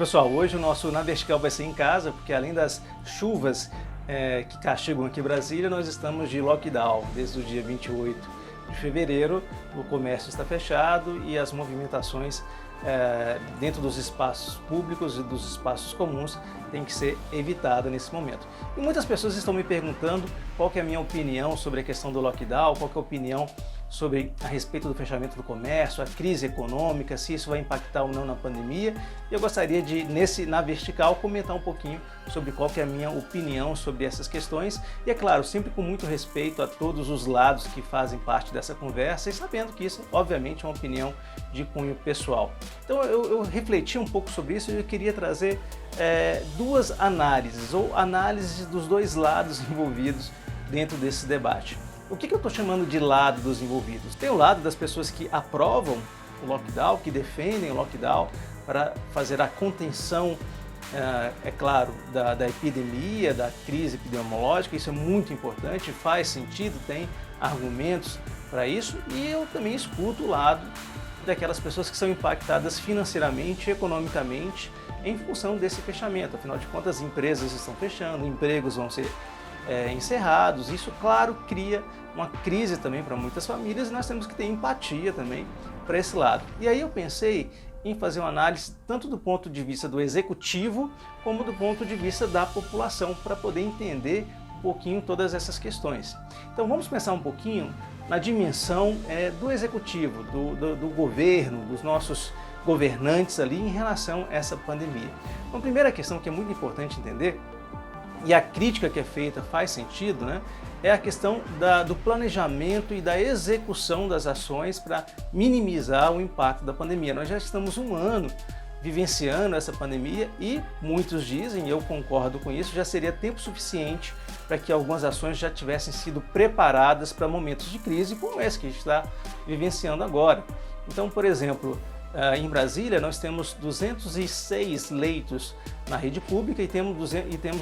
pessoal, hoje o nosso Na Vertical vai ser em casa, porque além das chuvas que castigam aqui Brasília, nós estamos de lockdown desde o dia 28 de fevereiro. O comércio está fechado e as movimentações dentro dos espaços públicos e dos espaços comuns tem que ser evitada nesse momento. E muitas pessoas estão me perguntando qual que é a minha opinião sobre a questão do lockdown, qual que é a opinião sobre a respeito do fechamento do comércio, a crise econômica, se isso vai impactar ou não na pandemia. E eu gostaria de, Na Vertical, comentar um pouquinho sobre qual que é a minha opinião sobre essas questões. E é claro, sempre com muito respeito a todos os lados que fazem parte dessa conversa e sabendo que isso, obviamente, é uma opinião de cunho pessoal. Então eu refleti um pouco sobre isso e eu queria trazer duas análises, ou análises dos dois lados envolvidos dentro desse debate. O que eu estou chamando de lado dos envolvidos? Tem o lado das pessoas que aprovam o lockdown, que defendem o lockdown para fazer a contenção, é claro, da epidemia, da crise epidemiológica. Isso é muito importante, faz sentido, tem argumentos para isso. E eu também escuto o lado daquelas pessoas que são impactadas financeiramente, economicamente, em função desse fechamento. Afinal de contas, empresas estão fechando, empregos vão ser encerrados. Isso, claro, cria uma crise também para muitas famílias e nós temos que ter empatia também para esse lado. E aí eu pensei em fazer uma análise tanto do ponto de vista do executivo como do ponto de vista da população, para poder entender um pouquinho todas essas questões. Então vamos pensar um pouquinho na dimensão do executivo, do governo, dos nossos governantes ali em relação a essa pandemia. Então, a primeira questão que é muito importante entender, e a crítica que é feita faz sentido, né? É a questão do planejamento e da execução das ações para minimizar o impacto da pandemia. Nós já estamos um ano vivenciando essa pandemia e muitos dizem, e eu concordo com isso, já seria tempo suficiente para que algumas ações já tivessem sido preparadas para momentos de crise como esse que a gente está vivenciando agora. Então, por exemplo, em Brasília nós temos 206 leitos na rede pública e temos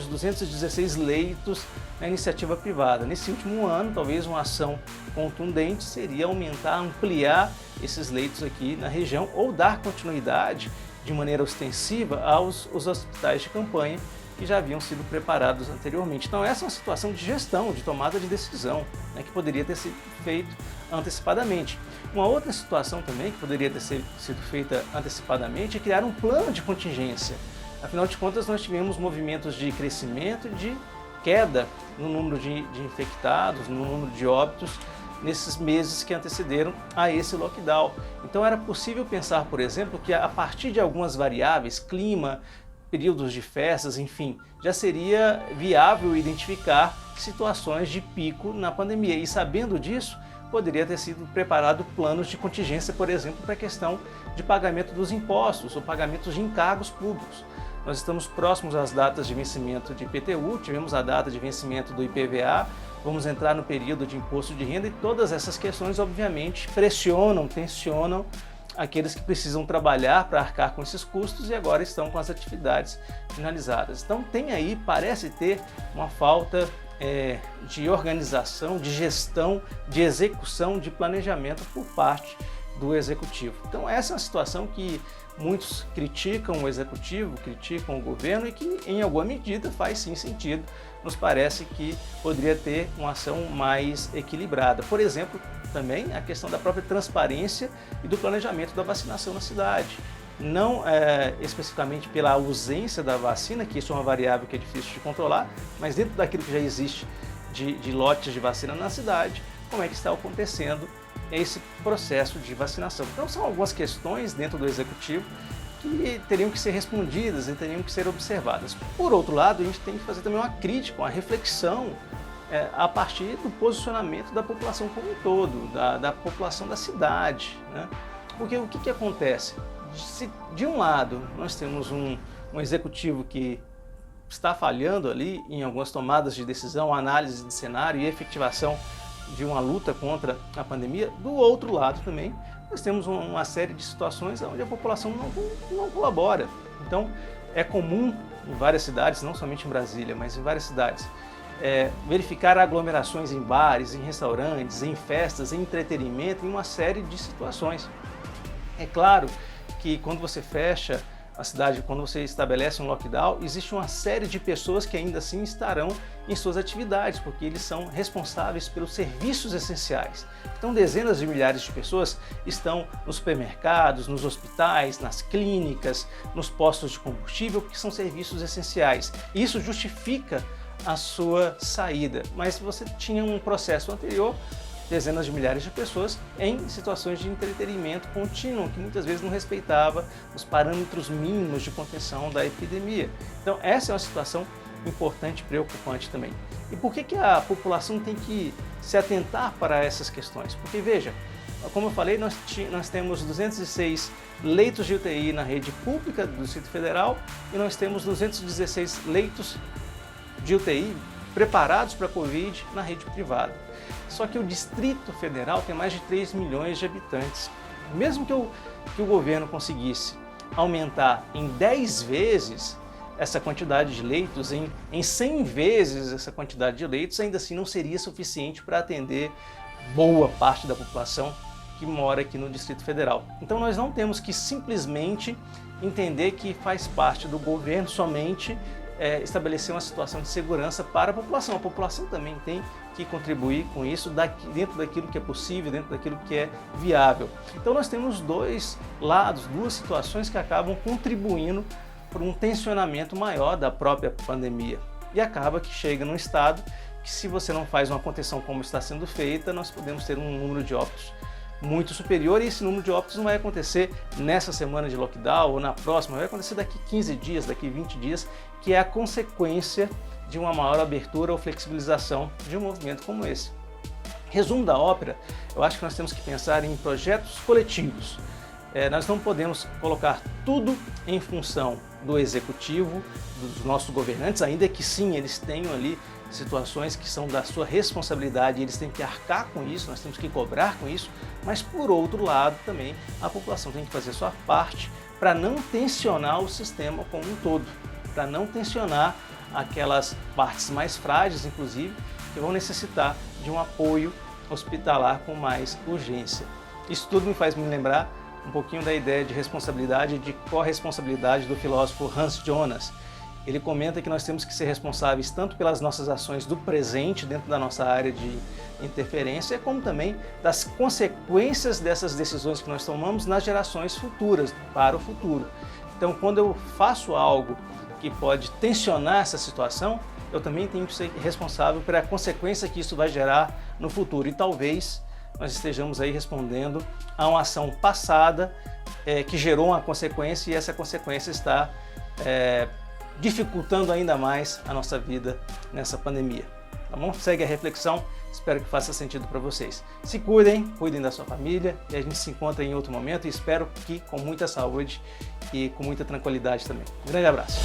216 leitos na iniciativa privada. Nesse último ano, talvez uma ação contundente seria aumentar, ampliar esses leitos aqui na região ou dar continuidade de maneira ostensiva aos hospitais de campanha que já haviam sido preparados anteriormente. Então essa é uma situação de gestão, de tomada de decisão, né, que poderia ter sido feito antecipadamente. Uma outra situação também que poderia ter sido feita antecipadamente é criar um plano de contingência. Afinal de contas, nós tivemos movimentos de crescimento e de queda no número de infectados, no número de óbitos nesses meses que antecederam a esse lockdown. Então era possível pensar, por exemplo, que a partir de algumas variáveis, clima, períodos de festas, enfim, já seria viável identificar situações de pico na pandemia. E sabendo disso, poderia ter sido preparado planos de contingência, por exemplo, para a questão de pagamento dos impostos ou pagamentos de encargos públicos. Nós estamos próximos às datas de vencimento de IPTU, tivemos a data de vencimento do IPVA, vamos entrar no período de imposto de renda e todas essas questões, obviamente, pressionam, tensionam aqueles que precisam trabalhar para arcar com esses custos e agora estão com as atividades finalizadas. Então tem aí, parece ter uma falta de organização, de gestão, de execução, de planejamento por parte do executivo. Então essa é uma situação que muitos criticam o executivo, criticam o governo e que em alguma medida faz sim sentido. Nos parece que poderia ter uma ação mais equilibrada. Por exemplo, também a questão da própria transparência e do planejamento da vacinação na cidade. Não especificamente pela ausência da vacina, que isso é uma variável que é difícil de controlar, mas dentro daquilo que já existe de lotes de vacina na cidade, como é que está acontecendo esse processo de vacinação. Então são algumas questões dentro do executivo que teriam que ser respondidas e teriam que ser observadas. Por outro lado, a gente tem que fazer também uma crítica, uma reflexão a partir do posicionamento da população como um todo, da população da cidade, né? Porque o que acontece? Se de um lado nós temos um executivo que está falhando ali em algumas tomadas de decisão, análise de cenário e efetivação de uma luta contra a pandemia, do outro lado também nós temos uma série de situações onde a população não colabora. Então é comum em várias cidades, não somente em Brasília, mas em várias cidades, verificar aglomerações em bares, em restaurantes, em festas, em entretenimento, em uma série de situações. É claro que quando você fecha A cidade, quando você estabelece um lockdown, existe uma série de pessoas que ainda assim estarão em suas atividades, porque eles são responsáveis pelos serviços essenciais. Então, dezenas de milhares de pessoas estão nos supermercados, nos hospitais, nas clínicas, nos postos de combustível, porque são serviços essenciais. E isso justifica a sua saída. Mas você tinha um processo anterior, dezenas de milhares de pessoas em situações de entretenimento contínuo, que muitas vezes não respeitava os parâmetros mínimos de contenção da epidemia. Então essa é uma situação importante e preocupante também. E por que a população tem que se atentar para essas questões? Porque veja, como eu falei, nós temos 206 leitos de UTI na rede pública do Distrito Federal e nós temos 216 leitos de UTI preparados para a Covid na rede privada. Só que o Distrito Federal tem mais de 3 milhões de habitantes. Mesmo que o governo conseguisse aumentar em 10 vezes essa quantidade de leitos, em 100 vezes essa quantidade de leitos, ainda assim não seria suficiente para atender boa parte da população que mora aqui no Distrito Federal. Então nós não temos que simplesmente entender que faz parte do governo somente estabelecer uma situação de segurança para a população. A população também tem que contribuir com isso dentro daquilo que é possível, dentro daquilo que é viável. Então nós temos dois lados, duas situações que acabam contribuindo para um tensionamento maior da própria pandemia. E acaba que chega num estado que, se você não faz uma contenção como está sendo feita, nós podemos ter um número de óbitos muito superior, e esse número de óbitos não vai acontecer nessa semana de lockdown ou na próxima, vai acontecer daqui 15 dias, daqui 20 dias, que é a consequência de uma maior abertura ou flexibilização de um movimento como esse. Resumo da ópera, eu acho que nós temos que pensar em projetos coletivos. Nós não podemos colocar tudo em função do executivo, dos nossos governantes, ainda que sim, eles tenham ali situações que são da sua responsabilidade, eles têm que arcar com isso, nós temos que cobrar com isso, mas por outro lado também a população tem que fazer sua parte para não tensionar o sistema como um todo, para não tensionar aquelas partes mais frágeis, inclusive, que vão necessitar de um apoio hospitalar com mais urgência. Isso tudo me faz me lembrar um pouquinho da ideia de responsabilidade e de corresponsabilidade do filósofo Hans Jonas. Ele comenta que nós temos que ser responsáveis tanto pelas nossas ações do presente, dentro da nossa área de interferência, como também das consequências dessas decisões que nós tomamos nas gerações futuras, para o futuro. Então, quando eu faço algo que pode tensionar essa situação, eu também tenho que ser responsável pela consequência que isso vai gerar no futuro. E talvez nós estejamos aí respondendo a uma ação passada que gerou uma consequência, e essa consequência está dificultando ainda mais a nossa vida nessa pandemia. Tá bom? Segue a reflexão, espero que faça sentido para vocês. Se cuidem, cuidem da sua família, e a gente se encontra em outro momento, e espero que com muita saúde e com muita tranquilidade também. Um grande abraço.